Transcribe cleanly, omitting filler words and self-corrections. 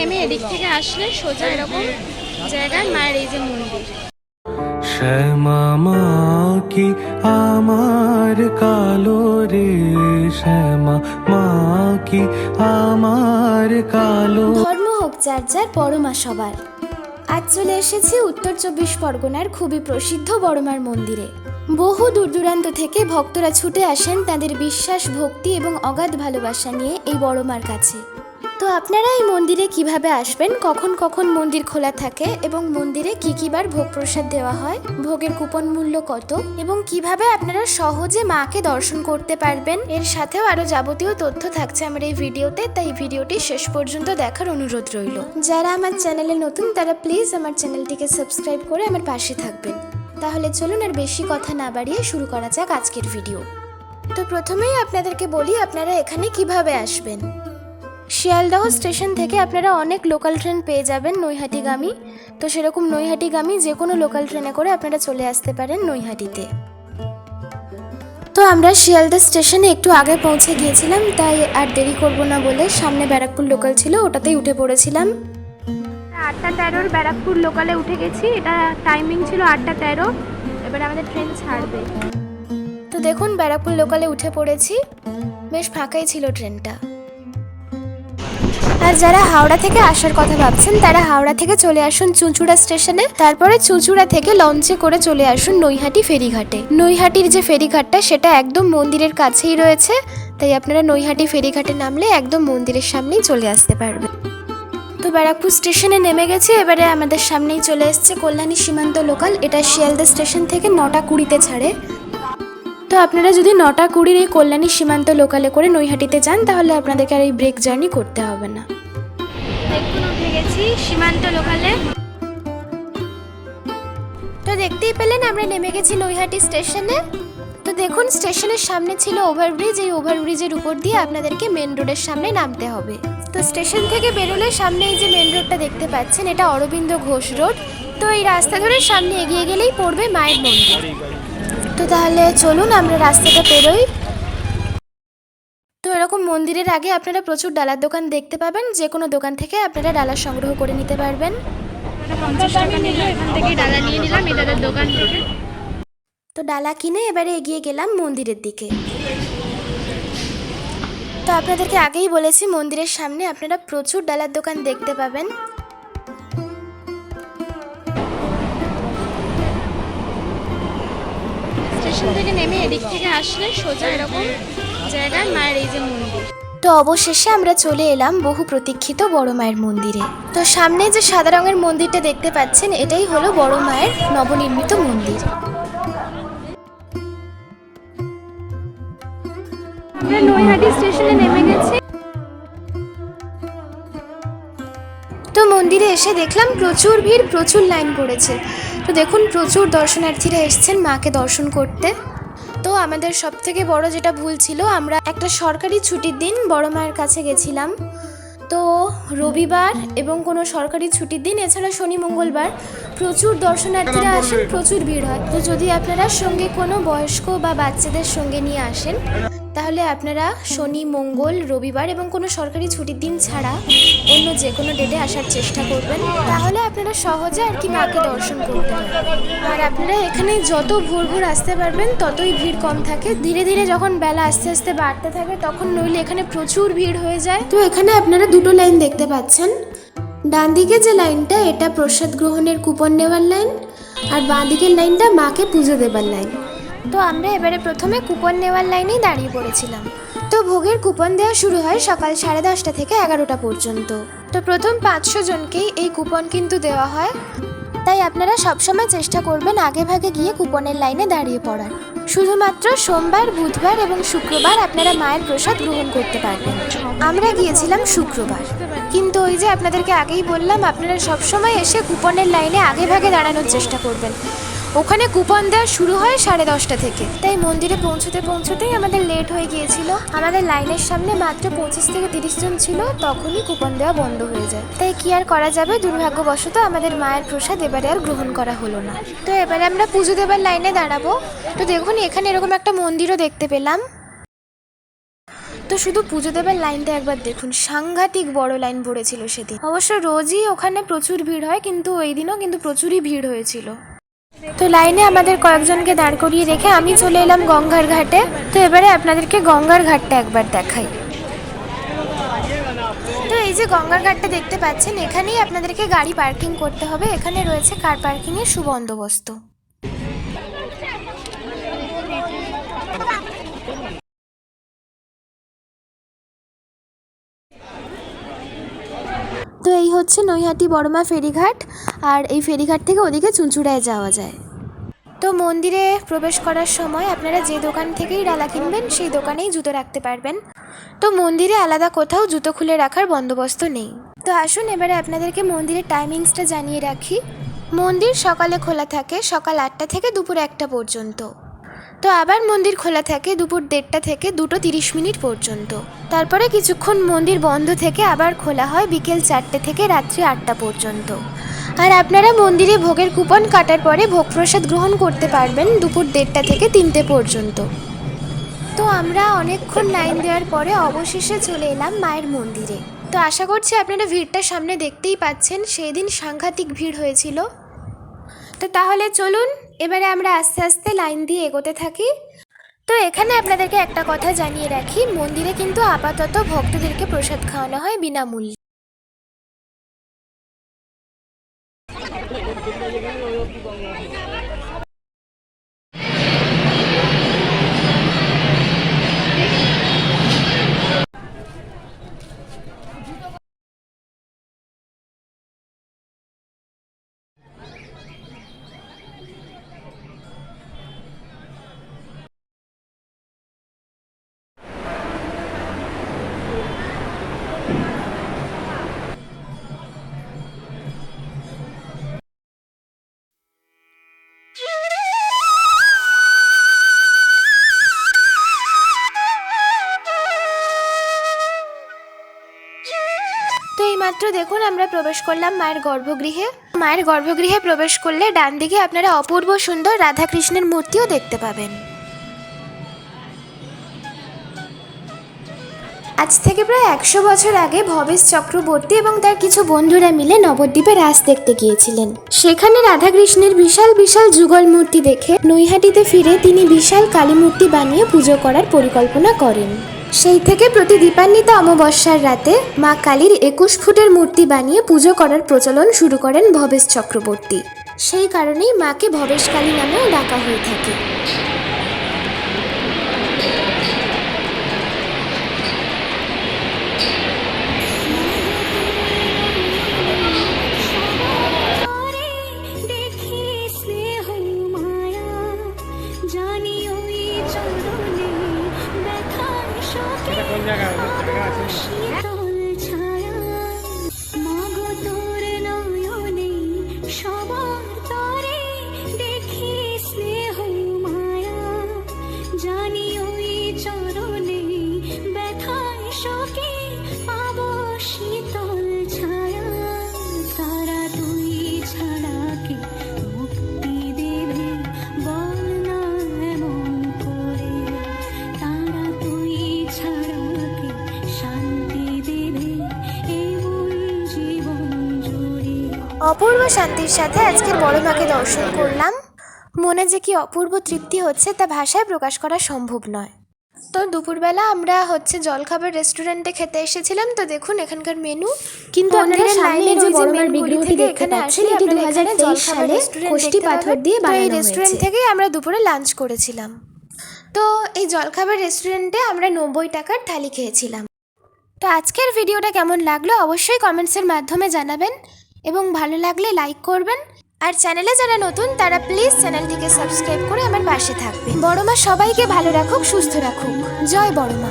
নেমে এদিক থেকে আসলে সোজা এরকম জায়গায় মায়ের এই যে মন্দির। শ্যামা মা কি আমার কালো রে, শ্যামা মা কি আমার কালো। ধর্ম হোক যার যার, বড় মা সবার। আজ চলে এসেছি উত্তর 24 পরগনার খুবই প্রসিদ্ধ বড়মার মন্দিরে। বহু দূর দূরান্ত থেকে ভক্তরা ছুটে আসেন তাদের বিশ্বাস, ভক্তি এবং অগাধ ভালোবাসা নিয়ে এই বড়মার কাছে। তো আপনারা এই মন্দিরে কিভাবে আসবেন, কখন কখন মন্দির খোলা থাকে এবং মন্দিরে কি বার ভোগ প্রসাদ দেওয়া হয়, ভোগের কুপন মূল্য কত এবং কিভাবে আপনারা সহজে মাকে দর্শন করতে পারবেন, এর সাথেও আরো যাবতীয় তথ্য থাকছে আমার এই ভিডিওতে। তাই ভিডিওটি শেষ পর্যন্ত দেখার অনুরোধ রইল। যারা আমার চ্যানেলে নতুন তারা প্লিজ আমার চ্যানেলটিকে সাবস্ক্রাইব করে আমার পাশে থাকবেন। তাহলে চলুন আর বেশি কথা না বাড়িয়ে শুরু করা যাক আজকের ভিডিও। তো প্রথমেই আপনাদেরকে বলি আপনারা এখানে কিভাবে আসবেন। শিয়ালদহ স্টেশন থেকে আপনারা অনেক লোকাল ট্রেন পেয়ে যাবেন নৈহাটিগামী। তো সেরকম নৈহাটিগামী যে কোনো লোকাল ট্রেনে করে আপনারা চলে আসতে পারেন নৈহাটিতে। তো আমরা শিয়ালদহ স্টেশনে একটু আগে পৌঁছে গিয়েছিলাম, তাই আর দেরি করব না বলে সামনে ব্যারাকপুর লোকাল ছিল ওটাতেই উঠে পড়েছিলাম। 8:13 ব্যারাকপুর লোকালে উঠে গেছি। এটা টাইমিং ছিল 8:13। এবার আমাদের ট্রেন ছাড়বে। তো দেখুন ব্যারাকপুর লোকালে উঠে পড়েছি, বেশ ফাঁকাই ছিল ট্রেনটা। আর যারা হাওড়া থেকে আসার কথা ভাবছেন তারা হাওড়া থেকে চলে আসুন চুঁচুড়া স্টেশনে, তারপরে চুঁচুড়া থেকে লঞ্চে করে চলে আসুন নৈহাটি ফেরিঘাটে। নৈহাটির যে ফেরিঘাটটা সেটা একদম মন্দিরের কাছেই রয়েছে, তাই আপনারা নৈহাটি ফেরিঘাটে নামলে একদম মন্দিরের সামনেই চলে আসতে পারবেন। তো ব্যারাকপুর স্টেশনে নেমে গেছি, এবারে আমাদের সামনেই চলে এসছে কল্যাণী সীমান্ত লোকাল। এটা শিয়ালদহ স্টেশন থেকে 9:20-তে ছাড়ে। তো আপনারা যদি 9:20 এই কল্যাণী সীমান্ত লোকালে করে নৈহাটিতে যান তাহলে আপনাদেরকে আর এই ব্রেক জার্নি করতে হবে না। দেখুন উঠে গেছি সীমান্ত লোকালে। তো দেখতেই পেলেন আমরা নেমে গেছি নৈহাটি স্টেশনে। তো দেখুন স্টেশনের সামনে ছিল ওভারব্রিজ, এই ওভারব্রিজের উপর দিয়ে আপনাদেরকে মেন রোডের সামনে নামতে হবে। তো স্টেশন থেকে বেরোলে সামনে এই যে মেন রোডটা দেখতে পাচ্ছেন এটা অরবিন্দ ঘোষ রোড। তো এই রাস্তা ধরে সামনে এগিয়ে গেলেই পড়বে মায়ের মন্দির। তো তাহলে চলুন আমরা রাস্তাটা পেরোই। তো এরকম মন্দিরের আগে আপনারা প্রচুর ডালার দোকান দেখতে পাবেন, যে কোনো দোকান থেকে আপনারা ডালা সংগ্রহ করে নিতে পারবেন। 50 টাকা নিল, এখান থেকে ডালা নিয়ে নিলাম এই দাদার দোকান থেকে। তো ডালা কিনে এবারে এগিয়ে গেলাম মন্দিরের দিকে। তো আপনাদেরকে আগেই বলেছি মন্দিরের সামনে আপনারা প্রচুর ডালার দোকান দেখতে পাবেন। স্টেশন থেকে নেমে এদিক থেকে আসলে সোজা এরকম জায়গায় মায়ের এই যে মন্দির। তো অবশেষে আমরা চলে এলাম বহু প্রতীক্ষিত বড় মায়ের মন্দিরে। তো সামনে যে সাদা রঙের মন্দিরটা দেখতে পাচ্ছেন এটাই হলো বড় মায়ের নবনির্মিত মন্দির। আমরা নৈহাটি স্টেশনে নেমে গেছি। তো মন্দিরে এসে দেখলাম প্রচুর ভিড়, প্রচুর লাইন পড়েছে। তো দেখুন প্রচুর দর্শনার্থীরা এসেছেন মাকে দর্শন করতে। তো আমাদের সব থেকে বড় যেটা ভুল ছিল, আমরা একটা সরকারি ছুটির দিন বড় মায়ের কাছে গেছিলাম। তো রবিবার এবং কোনো সরকারি ছুটির দিন এছাড়া শনি মঙ্গলবার প্রচুর দর্শনার্থীরা আসেন, প্রচুর ভিড় হয়। তো যদি আপনারা সঙ্গে কোনো বয়স্ক বা বাচ্চাদের সঙ্গে নিয়ে আসেন তাহলে আপনারা শনি, মঙ্গল, রবিবার এবং কোনো সরকারি ছুটির দিন ছাড়া অন্য যে কোনো ডেটে আসার চেষ্টা করবেন, তাহলে আপনারা সহজে আর কি মাকে দর্শন করতে পারবেন। আর আপনারা এখানে যত ভোর আসতে পারবেন ততই ভিড় কম থাকে। ধীরে ধীরে যখন বেলা আস্তে আস্তে বাড়তে থাকে তখন নইলে এখানে প্রচুর ভিড় হয়ে যায়। তো এখানে আপনারা দুটো লাইন দেখতে পাচ্ছেন। ডান দিকে যে লাইনটা এটা প্রসাদ গ্রহণের কুপন নেওয়ার লাইন, আর বাঁ দিকের লাইনটা মাকে পুজো দেবার লাইন। তো আমরা এবারে প্রথমে কুপন নেওয়ার লাইনেই দাঁড়িয়ে পড়েছিলাম। তো ভোগের কুপন দেওয়া শুরু হয় সকাল 10:30 থেকে 11টা পর্যন্ত। তো প্রথম 500 জনকেই এই কুপন কিন্তু দেওয়া হয়, তাই আপনারা সবসময় চেষ্টা করবেন আগে ভাগে গিয়ে কুপনের লাইনে দাঁড়িয়ে পড়ার। শুধুমাত্র সোমবার, বুধবার এবং শুক্রবার আপনারা মায়ের প্রসাদ গ্রহণ করতে পারবেন। আমরা গিয়েছিলাম শুক্রবার, কিন্তু ওই যে আপনাদেরকে আগেই বললাম আপনারা সবসময় এসে কুপনের লাইনে আগে ভাগে দাঁড়ানোর চেষ্টা করবেন। ওখানে কুপন দেওয়া শুরু হয় 10:30 থেকে, তাই মন্দিরে পৌঁছতেই আমাদের লেট হয়ে গিয়েছিল। আমাদের লাইনের সামনে মাত্র 25 থেকে 30 জন ছিল, তখনই কুপন দেওয়া বন্ধ হয়ে যায়। তাই কি আর করা যাবে, দুর্ভাগ্যবশত আমাদের মায়ের প্রসাদ এবারে আর গ্রহণ করা হলো না। তো এবারে আমরা পুজো দেবার লাইনে দাঁড়াবো। তো দেখুন এখানে এরকম একটা মন্দিরও দেখতে পেলাম। তো শুধু পুজো দেবার লাইনটা একবার দেখুন, সাংঘাতিক বড় লাইন পড়েছিল সেদিন। অবশ্য রোজই ওখানে প্রচুর ভিড় হয়, কিন্তু ওই দিনও কিন্তু প্রচুরই ভিড় হয়েছিল। তো লাইনে আমাদের কয়েকজনকে দাঁড় করিয়ে রেখে আমি চলে এলাম গঙ্গার ঘাটে। তো এবারে আপনাদেরকে গঙ্গার ঘাটটা একবার দেখাই। তো এই যে গঙ্গার ঘাটটা দেখতে পাচ্ছেন, এখানেই আপনাদেরকে গাড়ি পার্কিং করতে হবে। এখানে রয়েছে কার পার্কিংয়ের সুবন্দোবস্ত। তো এই হচ্ছে নৈহাটি বড়মা ফেরিঘাট, আর এই ফেরিঘাট থেকে ওদিকে চুঁচুড়ায় যাওয়া যায়। তো মন্দিরে প্রবেশ করার সময় আপনারা যে দোকান থেকেই ডালা কিনবেন সেই দোকানেই জুতো রাখতে পারবেন। তো মন্দিরে আলাদা কোথাও জুতো খুলে রাখার বন্দোবস্ত নেই। তো আসুন এবারে আপনাদেরকে মন্দিরের টাইমিংসটা জানিয়ে রাখি। মন্দির সকালে খোলা থাকে সকাল 8টা থেকে দুপুর 1টা পর্যন্ত। তো আবার মন্দির খোলা থাকে দুপুর 1:30 থেকে 2:30 পর্যন্ত। তারপরে কিছুক্ষণ মন্দির বন্ধ থেকে আবার খোলা হয় বিকেল 4টে থেকে রাত্রি 8টা পর্যন্ত। আর আপনারা মন্দিরে ভোগের কুপন কাটার পরে ভোগ প্রসাদ গ্রহণ করতে পারবেন দুপুর 1:30 থেকে 3টে পর্যন্ত। তো আমরা অনেকক্ষণ লাইন দেওয়ার পরে অবশেষে চলে এলাম মায়ের মন্দিরে। তো আশা করছি আপনারা ভিড়টা সামনে দেখতেই পাচ্ছেন, সেই দিন সাংঘাতিক ভিড় হয়েছিল। তো তাহলে চলুন এবারে আমরা আস্তে আস্তে লাইন দিয়ে এগোতে থাকি। তো এখানে আপনাদেরকে একটা কথা জানিয়ে রাখি, মন্দিরে কিন্তু আপাতত ভক্তদেরকে প্রসাদ খাওয়ানো হয় বিনামূল্যে। তো এইমাত্র দেখুন আমরা প্রবেশ করলাম মায়ের গর্ভগৃহে। মায়ের গর্ভগৃহে প্রবেশ করলে ডান দিকে আপনারা অপূর্ব সুন্দর রাধাকৃষ্ণের মূর্তিও দেখতে পাবেন। আজ থেকে প্রায় 100 বছর আগে ভবেশ চক্রবর্তী এবং তার কিছু বন্ধুরা মিলে নবদ্বীপে রাস দেখতে গিয়েছিলেন। সেখানে রাধাকৃষ্ণের বিশাল বিশাল যুগল মূর্তি দেখে নৈহাটিতে ফিরে তিনি বিশাল কালী মূর্তি বানিয়ে পুজো করার পরিকল্পনা করেন। সেই থেকে প্রতি দীপান্বিতা অমাবস্যার রাতে মা কালীর 21 ফুটের মূর্তি বানিয়ে পুজো করার প্রচলন শুরু করেন ভবেশ চক্রবর্তী। সেই কারণেই মাকে ভবেশ কালী নামেও ডাকা হয়ে থাকে। অপূর্ব শান্তির সাথে আজকের বড় মাকে দর্শন করলাম। মনে যে কি অপূর্ব তৃপ্তি হচ্ছে তা ভাষায় প্রকাশ করা সম্ভব নয়। তো দুপুরবেলা আমরা জলখাবার রেস্টুরেন্টে খেতে এসেছিলাম। তো দেখুন এখানকার মেনু। কিন্তু আপনারা সামনে যে বড় মার বিগ্রহটি দেখতে পাচ্ছেন, এটি 2023 সালে কোষ্টি পাথর দিয়ে বানানো হয়েছে। এই রেস্টুরেন্ট থেকেই আমরা দুপুরে লাঞ্চ করেছিলাম। তো এই জলখাবার রেস্টুরেন্টে আমরা 90 টাকার থালি খেয়েছিলাম। তো আজকের ভিডিওটা কেমন লাগলো অবশ্যই কমেন্টসের মাধ্যমে জানাবেন, এবং ভালো লাগলে লাইক করবেন। আর চ্যানেলে যারা নতুন তারা প্লিজ চ্যানেলটিকে সাবস্ক্রাইব করে আমার পাশে থাকবেন। বড় মা সবাইকে ভালো রাখুক, সুস্থ রাখুক। জয় বড় মা।